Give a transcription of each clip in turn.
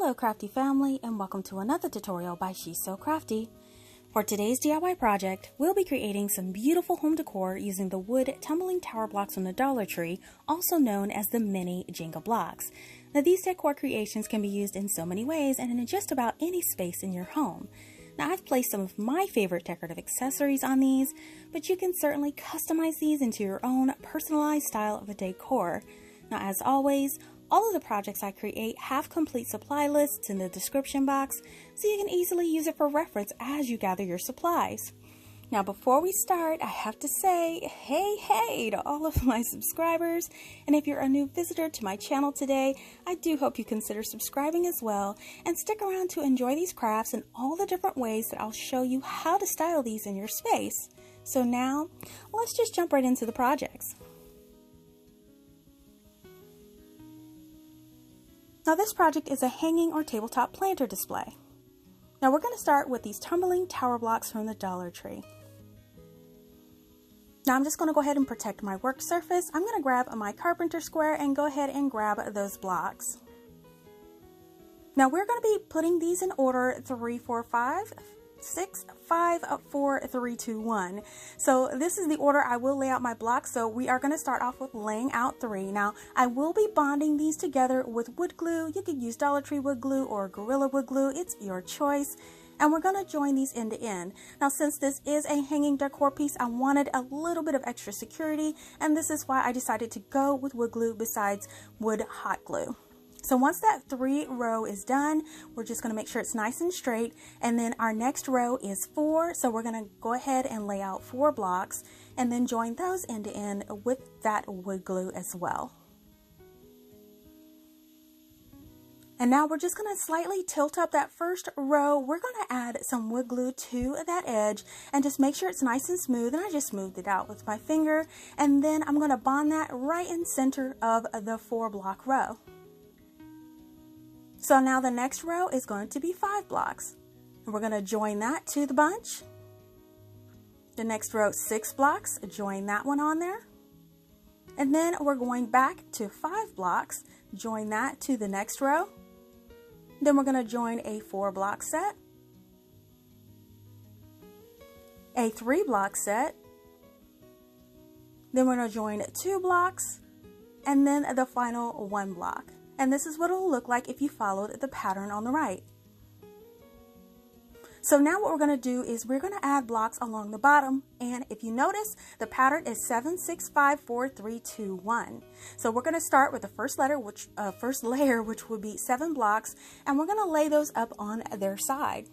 Hello CraftDee Family, and welcome to another tutorial by She's So Crafty. For today's DIY project, we'll be creating some beautiful home decor using the wood tumbling tower blocks from the Dollar Tree, also known as the mini Jenga blocks. Now these decor creations can be used in so many ways and in just about any space in your home. Now I've placed some of my favorite decorative accessories on these, but you can certainly customize these into your own personalized style of a decor. Now as always, all of the projects I create have complete supply lists in the description box, so you can easily use it for reference as you gather your supplies. Now before we start, I have to say hey to all of my subscribers, and if you're a new visitor to my channel today, I do hope you consider subscribing as well, and stick around to enjoy these crafts and all the different ways that I'll show you how to style these in your space. So now, let's just jump right into the projects. Now this project is a hanging or tabletop planter display. Now we're going to start with these tumbling tower blocks from the Dollar Tree. Now I'm just going to go ahead and protect my work surface. I'm going to grab my carpenter square and go ahead and grab those blocks. Now we're going to be putting these in order 3, 4, 5, 6, 5, 4, 3, 2, 1. So this is the order I will lay out my blocks. So we are going to start off with laying out 3. Now I will be bonding these together with wood glue. You could use Dollar Tree wood glue or Gorilla wood glue. It's your choice. And we're going to join these end to end. Now since this is a hanging decor piece, I wanted a little bit of extra security, and this is why I decided to go with wood glue besides wood hot glue. So once that 3 row is done, we're just going to make sure it's nice and straight, and then our next row is 4, so we're going to go ahead and lay out 4 blocks and then join those end to end with that wood glue as well. And now we're just going to slightly tilt up that first row. We're going to add some wood glue to that edge and just make sure it's nice and smooth, and I just smoothed it out with my finger, and then I'm going to bond that right in center of the 4 block row. So now the next row is going to be 5 blocks, and we're going to join that to the bunch. The next row, 6 blocks, join that one on there. And then we're going back to 5 blocks, join that to the next row. Then we're going to join a 4 block set, a 3 block set, then we're going to join 2 blocks, and then the final 1 block. And this is what it will look like if you followed the pattern on the right. So now what we're going to do is we're going to add blocks along the bottom, and if you notice, the pattern is 7, 6, 5, 4, 3, 2, 1. So we're going to start with the first layer, which would be 7 blocks, and we're going to lay those up on their side.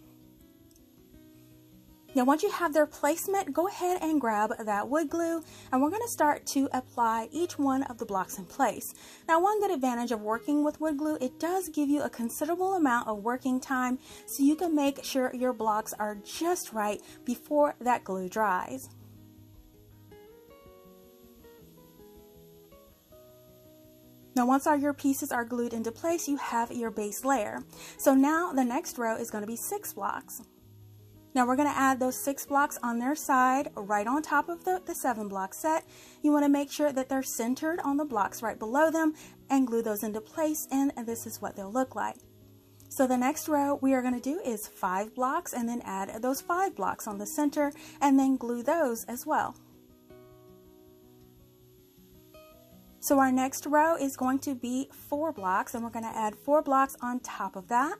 Now once you have their placement, go ahead and grab that wood glue, and we're going to start to apply each one of the blocks in place. Now one good advantage of working with wood glue, it does give you a considerable amount of working time, so you can make sure your blocks are just right before that glue dries. Now once all your pieces are glued into place, you have your base layer. So now the next row is going to be 6 blocks. Now we're going to add those 6 blocks on their side, right on top of the 7 block set. You want to make sure that they're centered on the blocks right below them and glue those into place, and this is what they'll look like. So the next row we are going to do is 5 blocks, and then add those 5 blocks on the center and then glue those as well. So our next row is going to be 4 blocks, and we're going to add 4 blocks on top of that,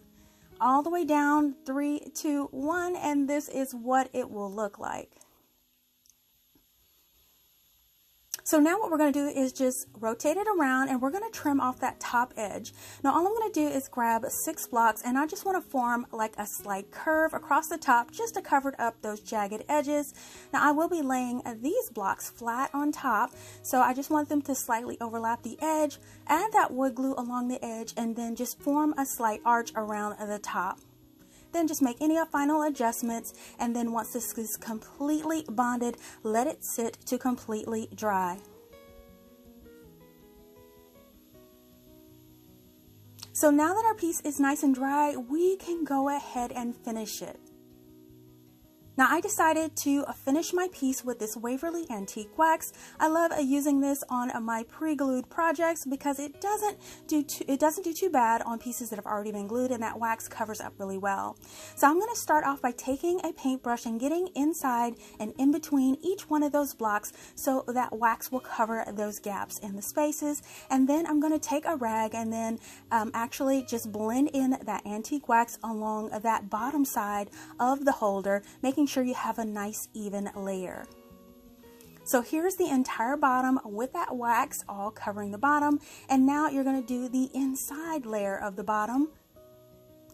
all the way down, 3, 2, 1, and this is what it will look like. So now what we're going to do is just rotate it around, and we're going to trim off that top edge. Now all I'm going to do is grab 6 blocks, and I just want to form like a slight curve across the top just to cover up those jagged edges. Now I will be laying these blocks flat on top, so I just want them to slightly overlap the edge, add that wood glue along the edge, and then just form a slight arch around the top. Then just make any final adjustments, and then once this is completely bonded, let it sit to completely dry. So now that our piece is nice and dry, we can go ahead and finish it. Now I decided to finish my piece with this Waverly Antique Wax. I love using this on my pre-glued projects because it doesn't do too bad on pieces that have already been glued, and that wax covers up really well. So I'm going to start off by taking a paintbrush and getting inside and in between each one of those blocks so that wax will cover those gaps in the spaces. And then I'm going to take a rag and then actually just blend in that antique wax along that bottom side of the holder, making sure you have a nice even layer. So here's the entire bottom with that wax all covering the bottom, and now you're going to do the inside layer of the bottom,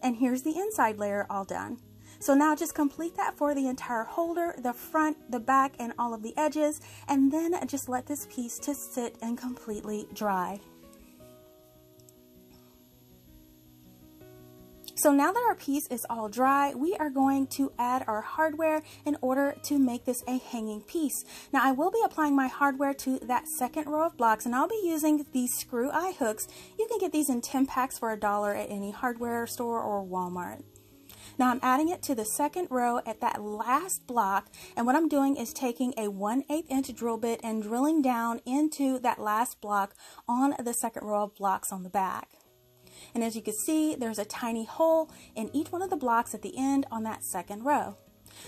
and here's the inside layer all done. So now just complete that for the entire holder, the front, the back, and all of the edges, and then just let this piece to sit and completely dry. So now that our piece is all dry, we are going to add our hardware in order to make this a hanging piece. Now I will be applying my hardware to that second row of blocks, and I'll be using these screw eye hooks. You can get these in 10 packs for $1 at any hardware store or Walmart. Now I'm adding it to the second row at that last block, and what I'm doing is taking a 1/8 inch drill bit and drilling down into that last block on the second row of blocks on the back. And as you can see, there's a tiny hole in each one of the blocks at the end on that second row.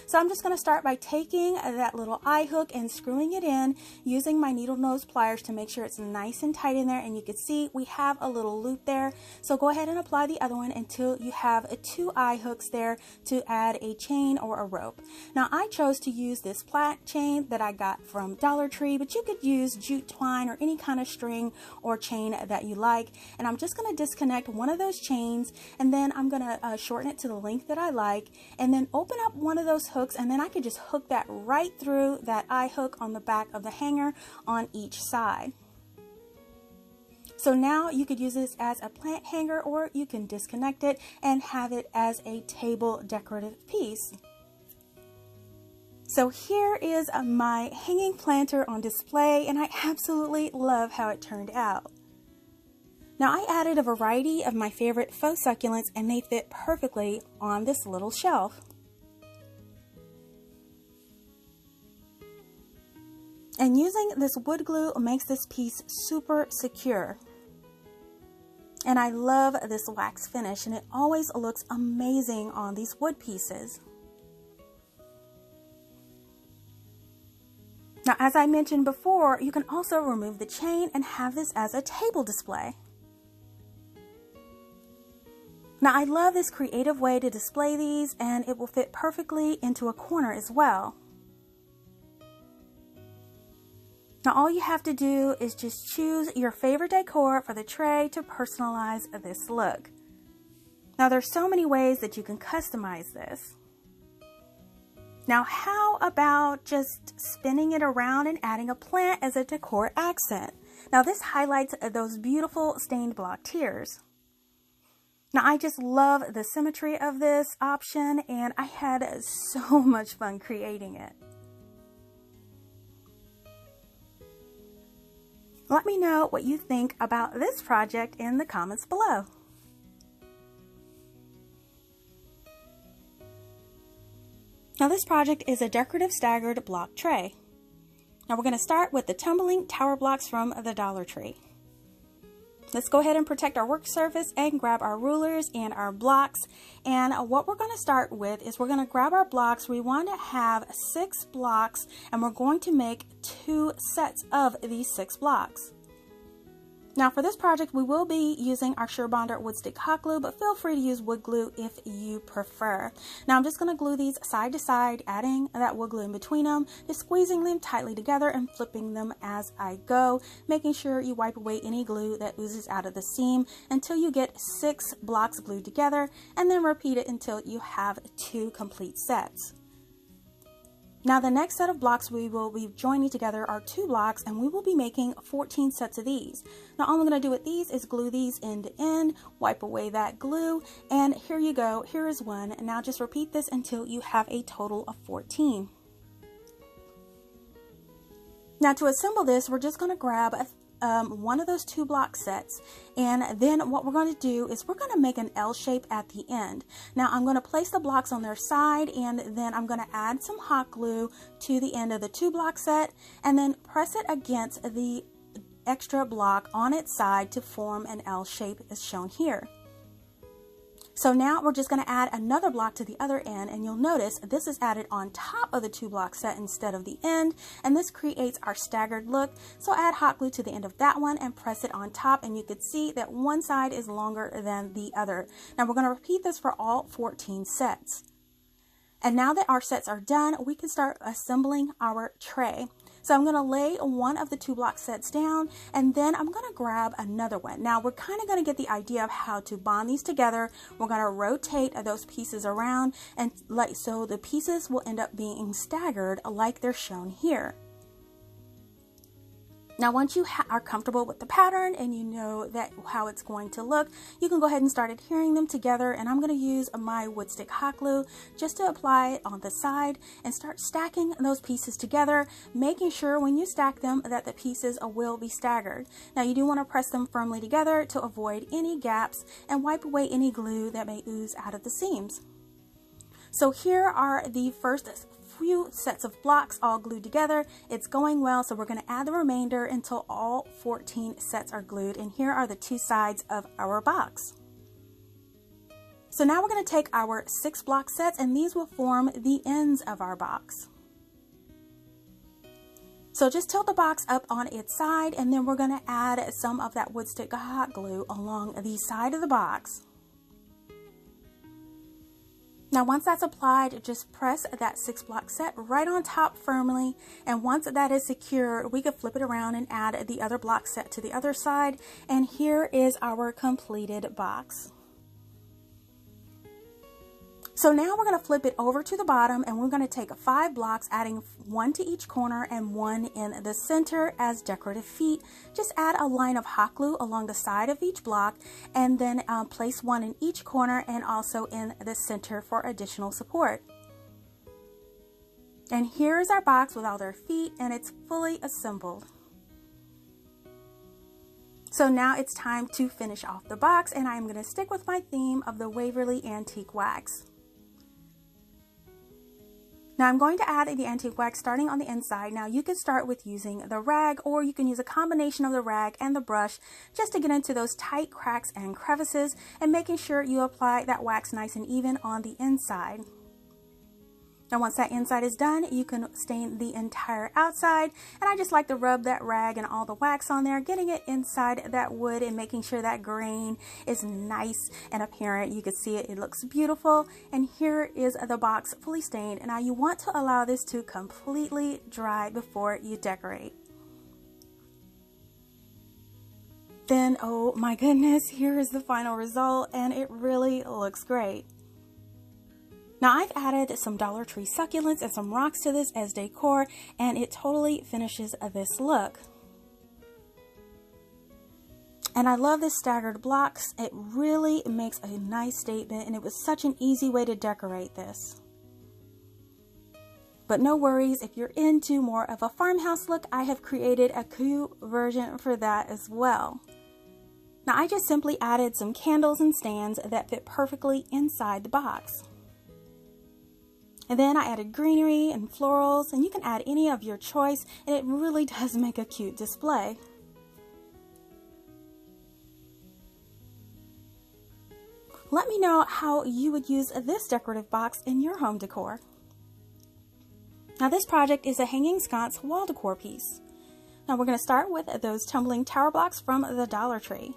So I'm just going to start by taking that little eye hook and screwing it in using my needle nose pliers to make sure it's nice and tight in there. And you can see we have a little loop there. So go ahead and apply the other one until you have 2 eye hooks there to add a chain or a rope. Now I chose to use this plaid chain that I got from Dollar Tree, but you could use jute twine or any kind of string or chain that you like. And I'm just going to disconnect one of those chains, and then I'm going to shorten it to the length that I like, and then open up one of those hooks, and then I could just hook that right through that eye hook on the back of the hanger on each side. So now you could use this as a plant hanger, or you can disconnect it and have it as a table decorative piece. So here is my hanging planter on display, and I absolutely love how it turned out. Now I added a variety of my favorite faux succulents, and they fit perfectly on this little shelf. And using this wood glue makes this piece super secure. And I love this wax finish, and it always looks amazing on these wood pieces. Now, as I mentioned before, you can also remove the chain and have this as a table display. Now, I love this creative way to display these, and it will fit perfectly into a corner as well. Now all you have to do is just choose your favorite decor for the tray to personalize this look. Now there's so many ways that you can customize this. Now how about just spinning it around and adding a plant as a decor accent? Now this highlights those beautiful stained block tiers. Now I just love the symmetry of this option, and I had so much fun creating it. Let me know what you think about this project in the comments below. Now this project is a decorative staggered block tray. Now we're going to start with the Tumbling Tower Blocks from the Dollar Tree. Let's go ahead and protect our work surface and grab our rulers and our blocks. And what we're going to start with is we're going to grab our blocks. We want to have 6 blocks, and we're going to make 2 sets of these 6 blocks. Now for this project, we will be using our Surebonder wood stick hot glue, but feel free to use wood glue if you prefer. Now I'm just going to glue these side to side, adding that wood glue in between them, just squeezing them tightly together and flipping them as I go, making sure you wipe away any glue that oozes out of the seam until you get 6 blocks glued together, and then repeat it until you have 2 complete sets. Now the next set of blocks we will be joining together are 2 blocks, and we will be making 14 sets of these. Now all I'm going to do with these is glue these end to end, wipe away that glue, and here you go, here is one. And now just repeat this until you have a total of 14. Now to assemble this, we're just going to grab one of those 2 block sets, and then what we're going to do is we're going to make an L shape at the end. Now I'm going to place the blocks on their side, and then I'm going to add some hot glue to the end of the 2 block set and then press it against the extra block on its side to form an L shape as shown here. So now we're just going to add another block to the other end, and you'll notice this is added on top of the 2 block set instead of the end, and this creates our staggered look. So add hot glue to the end of that one and press it on top, and you can see that one side is longer than the other. Now we're going to repeat this for all 14 sets. And now that our sets are done, we can start assembling our tray. So I'm going to lay one of the 2 block sets down, and then I'm going to grab another one. Now we're kind of going to get the idea of how to bond these together. We're going to rotate those pieces around, and so the pieces will end up being staggered like they're shown here. Now once you are comfortable with the pattern and you know that how it's going to look, you can go ahead and start adhering them together, and I'm going to use my wood stick hot glue just to apply it on the side and start stacking those pieces together, making sure when you stack them that the pieces will be staggered. Now you do want to press them firmly together to avoid any gaps and wipe away any glue that may ooze out of the seams. So here are the first few sets of blocks all glued together. It's going well, so we're going to add the remainder until all 14 sets are glued, and here are the 2 sides of our box. So now we're going to take our 6 block sets, and these will form the ends of our box. So just tilt the box up on its side, and then we're going to add some of that wood stick hot glue along the side of the box. Now once that's applied, just press that 6 block set right on top firmly, and once that is secure, we can flip it around and add the other block set to the other side, and here is our completed box. So now we're going to flip it over to the bottom, and we're going to take 5 blocks, adding 1 to each corner and 1 in the center as decorative feet. Just add a line of hot glue along the side of each block, and then place 1 in each corner and also in the center for additional support. And here is our box with all their feet, and it's fully assembled. So now it's time to finish off the box, and I'm going to stick with my theme of the Waverly Antique Wax. Now I'm going to add the antique wax starting on the inside. Now you can start with using the rag, or you can use a combination of the rag and the brush just to get into those tight cracks and crevices, and making sure you apply that wax nice and even on the inside. Now once that inside is done, you can stain the entire outside, and I just like to rub that rag and all the wax on there, getting it inside that wood and making sure that grain is nice and apparent. You can see it looks beautiful, and here is the box fully stained. Now you want to allow this to completely dry before you decorate. Then, oh my goodness, here is the final result, and it really looks great. Now I've added some Dollar Tree succulents and some rocks to this as decor, and it totally finishes this look. And I love this staggered blocks. It really makes a nice statement, and it was such an easy way to decorate this. But no worries, if you're into more of a farmhouse look, I have created a cute version for that as well. Now I just simply added some candles and stands that fit perfectly inside the box. And then I added greenery and florals, and you can add any of your choice, and it really does make a cute display. Let me know how you would use this decorative box in your home decor. Now this project is a hanging sconce wall decor piece. Now we're going to start with those tumbling tower blocks from the Dollar Tree.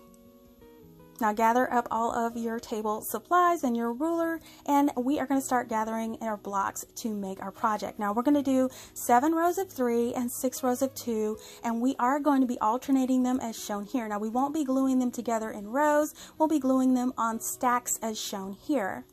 Now gather up all of your table supplies and your ruler, and we are going to start gathering our blocks to make our project. Now we're going to do 7 rows of 3 and 6 rows of 2, and we are going to be alternating them as shown here. Now we won't be gluing them together in rows, we'll be gluing them on stacks as shown here.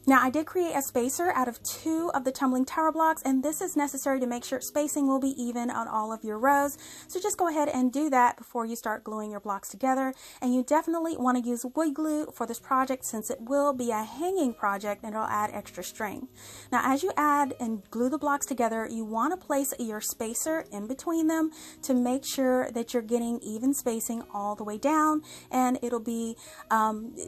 Now I did create a spacer out of 2 of the tumbling tower blocks, and this is necessary to make sure spacing will be even on all of your rows. So just go ahead and do that before you start gluing your blocks together. And you definitely want to use wood glue for this project since it will be a hanging project and it'll add extra strength. Now as you add and glue the blocks together, you want to place your spacer in between them to make sure that you're getting even spacing all the way down, and it'll be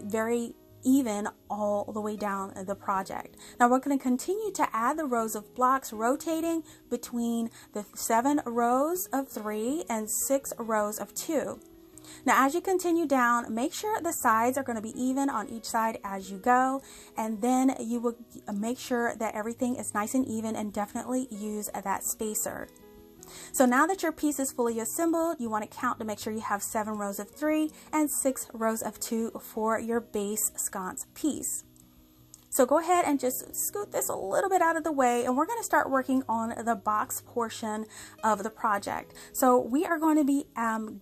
very even all the way down the project. Now we're going to continue to add the rows of blocks, rotating between the 7 rows of 3 and 6 rows of 2. Now as you continue down, make sure the sides are going to be even on each side as you go, and then you will make sure that everything is nice and even, and definitely use that spacer. So now that your piece is fully assembled, you want to count to make sure you have 7 rows of 3 and 6 rows of 2 for your base sconce piece. So go ahead and just scoot this a little bit out of the way, and we're going to start working on the box portion of the project. So we are going to be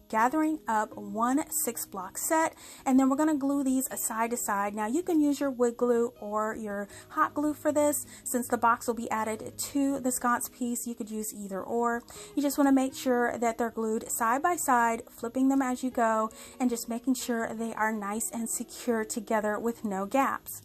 gathering up 1 6-block set, and then we're going to glue these side to side. Now you can use your wood glue or your hot glue for this. Since the box will be added to the sconce piece, you could use either or. You just want to make sure that they're glued side by side, flipping them as you go, and just making sure they are nice and secure together with no gaps.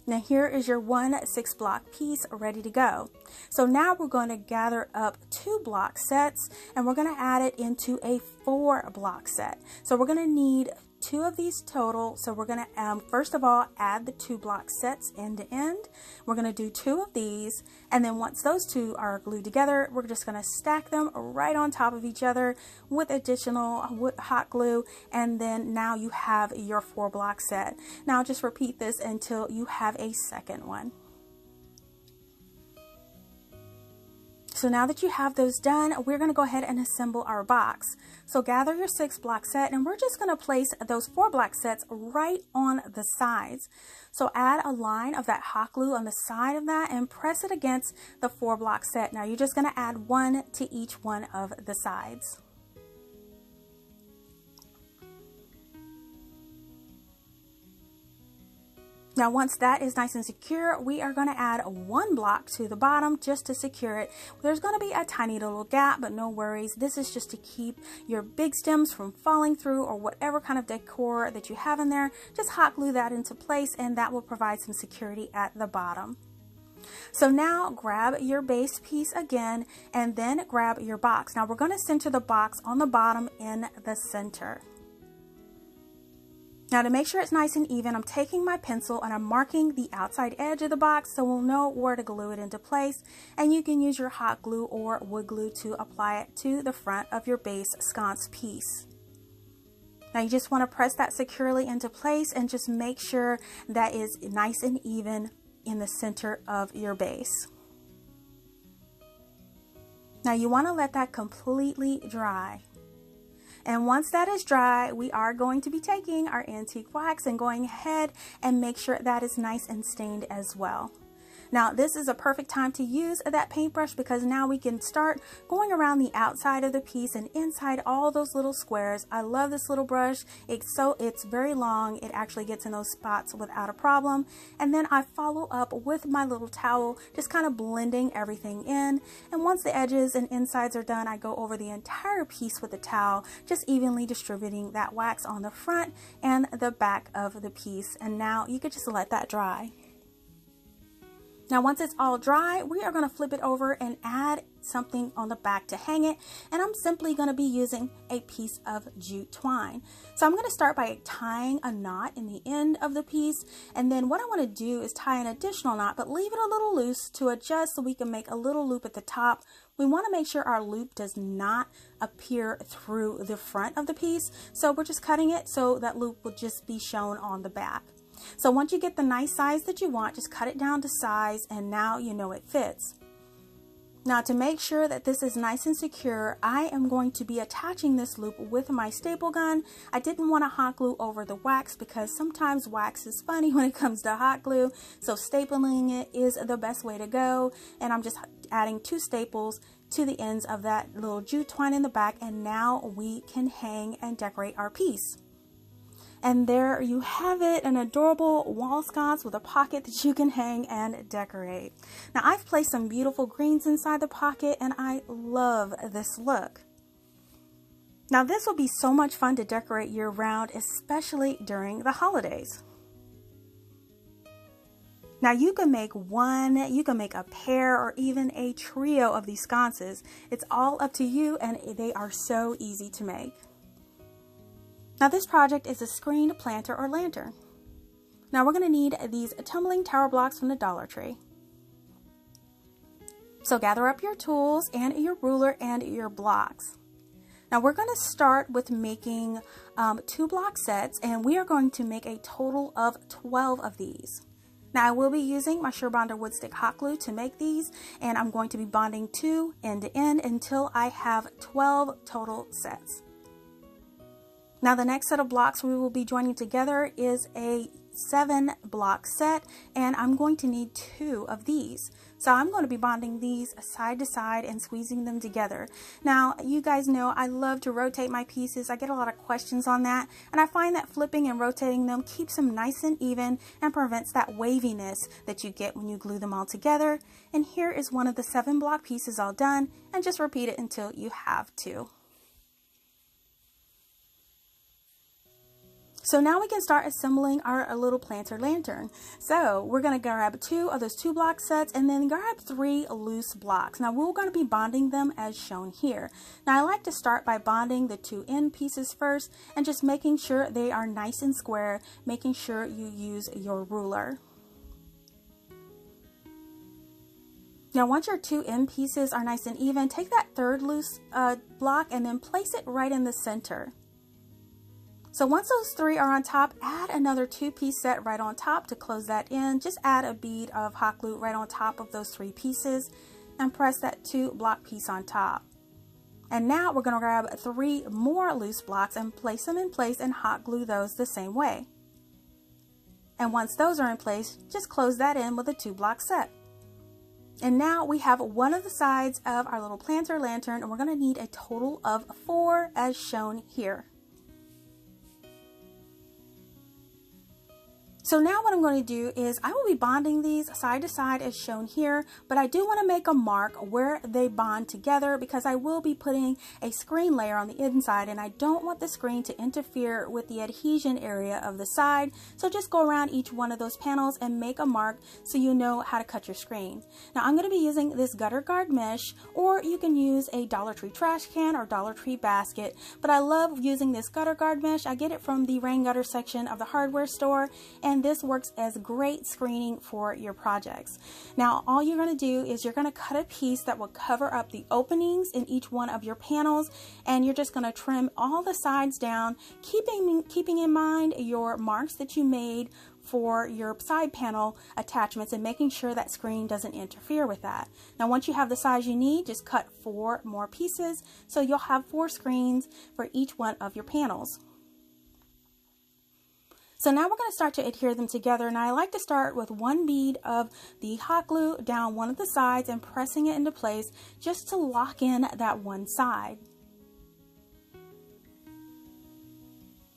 Now here is your 1 6-block piece ready to go. So now we're going to gather up 2 block sets, and we're going to add it into a 4-block set. So we're going to need 2 of these total. So we're going to first of all add the 2 block sets end to end. We're going to do 2 of these, and then once those 2 are glued together, we're just going to stack them right on top of each other with additional hot glue, and then now you have your 4-block set. Now just repeat this until you have a second one. So now that you have those done, we're going to go ahead and assemble our box. So gather your 6-block set, and we're just going to place those 4-block sets right on the sides. So add a line of that hot glue on the side of that and press it against the 4-block set. Now you're just going to add 1 to each one of the sides. Now once that is nice and secure, we are going to add 1 block to the bottom just to secure it. There's going to be a tiny little gap, but no worries. This is just to keep your big stems from falling through, or whatever kind of decor that you have in there. Just hot glue that into place, and that will provide some security at the bottom. So now grab your base piece again, and then grab your box. Now we're going to center the box on the bottom in the center. Now to make sure it's nice and even, I'm taking my pencil and I'm marking the outside edge of the box so we'll know where to glue it into place, and you can use your hot glue or wood glue to apply it to the front of your base sconce piece. Now you just want to press that securely into place and just make sure that is nice and even in the center of your base. Now you want to let that completely dry. And once that is dry, we are going to be taking our antique wax and going ahead and make sure that is nice and stained as well. Now this is a perfect time to use that paintbrush, because now we can start going around the outside of the piece and inside all those little squares. I love this little brush. It's very long. It actually gets in those spots without a problem. And then I follow up with my little towel, just kind of blending everything in. And once the edges and insides are done, I go over the entire piece with the towel, just evenly distributing that wax on the front and the back of the piece. And now you could just let that dry. Now once it's all dry, we are going to flip it over and add something on the back to hang it, and I'm simply going to be using a piece of jute twine. So I'm going to start by tying a knot in the end of the piece, and then what I want to do is tie an additional knot, but leave it a little loose to adjust so we can make a little loop at the top. We want to make sure our loop does not appear through the front of the piece, so we're just cutting it so that loop will just be shown on the back. So once you get the nice size that you want, just cut it down to size, and now you know it fits. Now to make sure that this is nice and secure, I am going to be attaching this loop with my staple gun. I didn't want to hot glue over the wax because sometimes wax is funny when it comes to hot glue, so stapling it is the best way to go. And I'm just adding 2 staples to the ends of that little jute twine in the back, and now we can hang and decorate our piece. And there you have it, an adorable wall sconce with a pocket that you can hang and decorate. Now I've placed some beautiful greens inside the pocket and I love this look. Now this will be so much fun to decorate year round, especially during the holidays. Now you can make one, you can make a pair, or even a trio of these sconces. It's all up to you and they are so easy to make. Now this project is a screened planter or lantern. Now we're going to need these tumbling tower blocks from the Dollar Tree. So gather up your tools and your ruler and your blocks. Now we're going to start with making 2 block sets, and we are going to make a total of 12 of these. Now I will be using my Surebonder wood stick hot glue to make these, and I'm going to be bonding 2 end to end until I have 12 total sets. Now the next set of blocks we will be joining together is a 7 block set, and I'm going to need 2 of these. So I'm going to be bonding these side to side and squeezing them together. Now you guys know I love to rotate my pieces. I get a lot of questions on that, and I find that flipping and rotating them keeps them nice and even and prevents that waviness that you get when you glue them all together. And here is one of the 7 block pieces all done, and just repeat it until you have 2. So now we can start assembling our little planter lantern. So we're going to grab 2 of those 2 block sets and then grab 3 loose blocks. Now we're going to be bonding them as shown here. Now I like to start by bonding the 2 end pieces first and just making sure they are nice and square, making sure you use your ruler. Now once your 2 end pieces are nice and even, take that 3rd loose block and then place it right in the center. So once those 3 are on top, add another 2-piece set right on top to close that in. Just add a bead of hot glue right on top of those 3 pieces and press that 2 block piece on top. And now we're going to grab 3 more loose blocks and place them in place and hot glue those the same way. And once those are in place, just close that in with a 2 block set. And now we have one of the sides of our little planter lantern, and we're going to need a total of 4 as shown here. So now what I'm going to do is I will be bonding these side to side as shown here, but I do want to make a mark where they bond together because I will be putting a screen layer on the inside, and I don't want the screen to interfere with the adhesion area of the side. So just go around each one of those panels and make a mark so you know how to cut your screen. Now I'm going to be using this gutter guard mesh, or you can use a Dollar Tree trash can or Dollar Tree basket, but I love using this gutter guard mesh. I get it from the rain gutter section of the hardware store, and this works as great screening for your projects. Now all you're going to do is you're going to cut a piece that will cover up the openings in each one of your panels, and you're just going to trim all the sides down, keeping in mind your marks that you made for your side panel attachments and making sure that screen doesn't interfere with that. Now once you have the size you need, just cut 4 more pieces so you'll have 4 screens for each one of your panels. So now we're going to start to adhere them together, and I like to start with 1 bead of the hot glue down one of the sides and pressing it into place just to lock in that one side.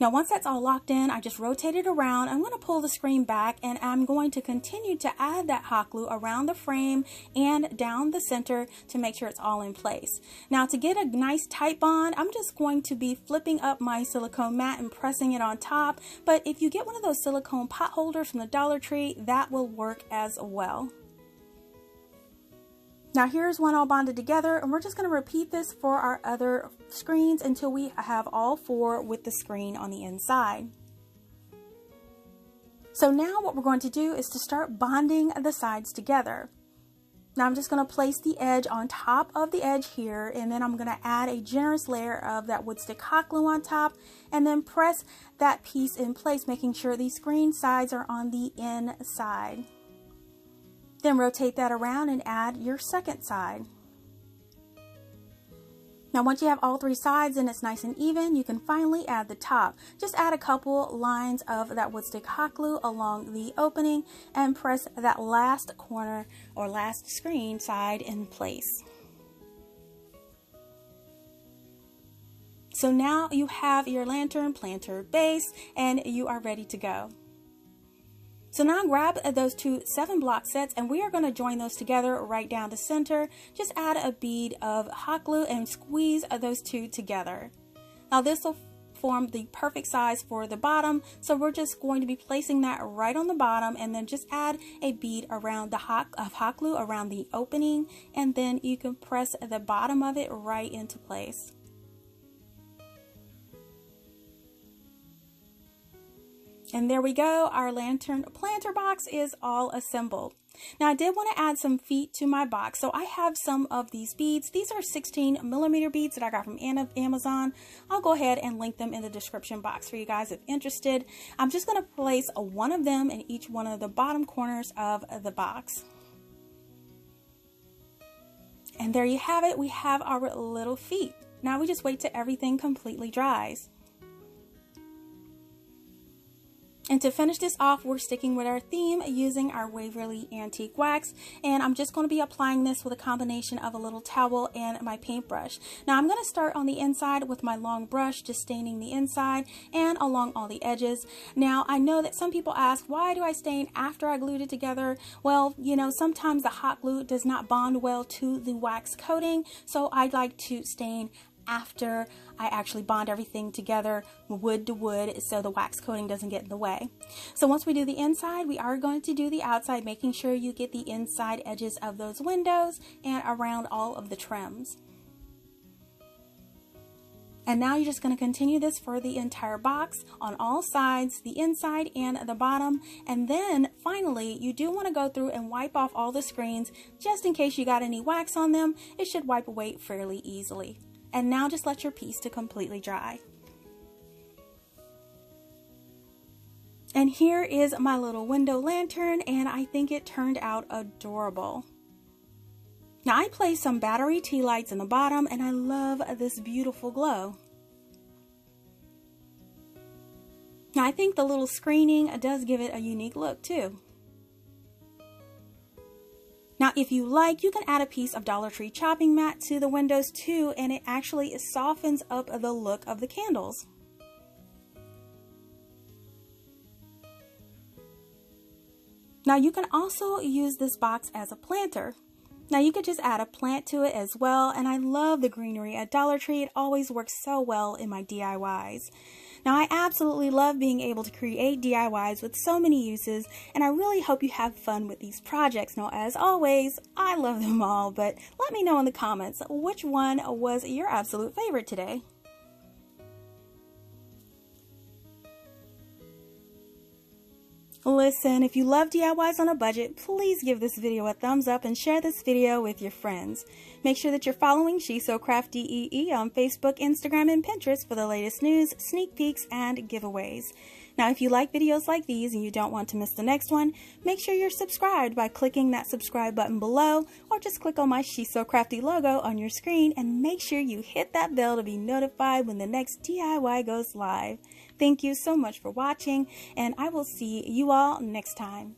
Now once that's all locked in, I just rotate it around. I'm going to pull the screen back, and I'm going to continue to add that hot glue around the frame and down the center to make sure it's all in place. Now to get a nice tight bond, I'm just going to be flipping up my silicone mat and pressing it on top, but if you get one of those silicone pot holders from the Dollar Tree, that will work as well. Now here's one all bonded together, and we're just going to repeat this for our other screens until we have all 4 with the screen on the inside. So now what we're going to do is to start bonding the sides together. Now I'm just going to place the edge on top of the edge here, and then I'm going to add a generous layer of that wood stick hot glue on top, and then press that piece in place, making sure these screen sides are on the inside. Then rotate that around and add your second side. Now once you have all 3 sides and it's nice and even, you can finally add the top. Just add a couple lines of that wood stick hot glue along the opening and press that last corner or last screen side in place. So now you have your lantern planter base and you are ready to go. So now grab those two 7-block sets and we are going to join those together right down the center. Just add a bead of hot glue and squeeze those two together. Now this will form the perfect size for the bottom, so we're just going to be placing that right on the bottom and then just add a bead around the hot glue around the opening, and then you can press the bottom of it right into place. And there we go, our lantern planter box is all assembled. Now I did want to add some feet to my box, so I have some of these beads. These are 16mm beads that I got from Amazon. I'll go ahead and link them in the description box for you guys if interested. I'm just going to place one of them in each one of the bottom corners of the box. And there you have it, we have our little feet. Now we just wait till everything completely dries. And to finish this off, we're sticking with our theme using our Waverly Antique Wax. And I'm just going to be applying this with a combination of a little towel and my paintbrush. Now I'm going to start on the inside with my long brush, just staining the inside and along all the edges. Now I know that some people ask, why do I stain after I glued it together? Well, you know, sometimes the hot glue does not bond well to the wax coating. So I like to stain after I actually bond everything together wood to wood so the wax coating doesn't get in the way. So once we do the inside, we are going to do the outside, making sure you get the inside edges of those windows and around all of the trims. And now you're just going to continue this for the entire box on all sides, the inside and the bottom. And then finally, you do want to go through and wipe off all the screens just in case you got any wax on them. It should wipe away fairly easily. And now just let your piece to completely dry. And here is my little window lantern, and I think it turned out adorable. Now I placed some battery tea lights in the bottom, and I love this beautiful glow. Now I think the little screening does give it a unique look too. Now, if you like, you can add a piece of Dollar Tree chopping mat to the windows too, and it actually softens up the look of the candles. Now, you can also use this box as a planter. Now, you could just add a plant to it as well, and I love the greenery at Dollar Tree. It always works so well in my DIYs. Now, I absolutely love being able to create DIYs with so many uses, and I really hope you have fun with these projects. Now, as always, I love them all, but let me know in the comments which one was your absolute favorite today. Listen, if you love DIYs on a budget, please give this video a thumbs up and share this video with your friends. Make sure that you're following She's So CraftDee on Facebook, Instagram, and Pinterest for the latest news, sneak peeks, and giveaways. Now, if you like videos like these and you don't want to miss the next one, make sure you're subscribed by clicking that subscribe button below, or just click on my She's So Crafty logo on your screen, and make sure you hit that bell to be notified when the next DIY goes live. Thank you so much for watching, and I will see you all next time.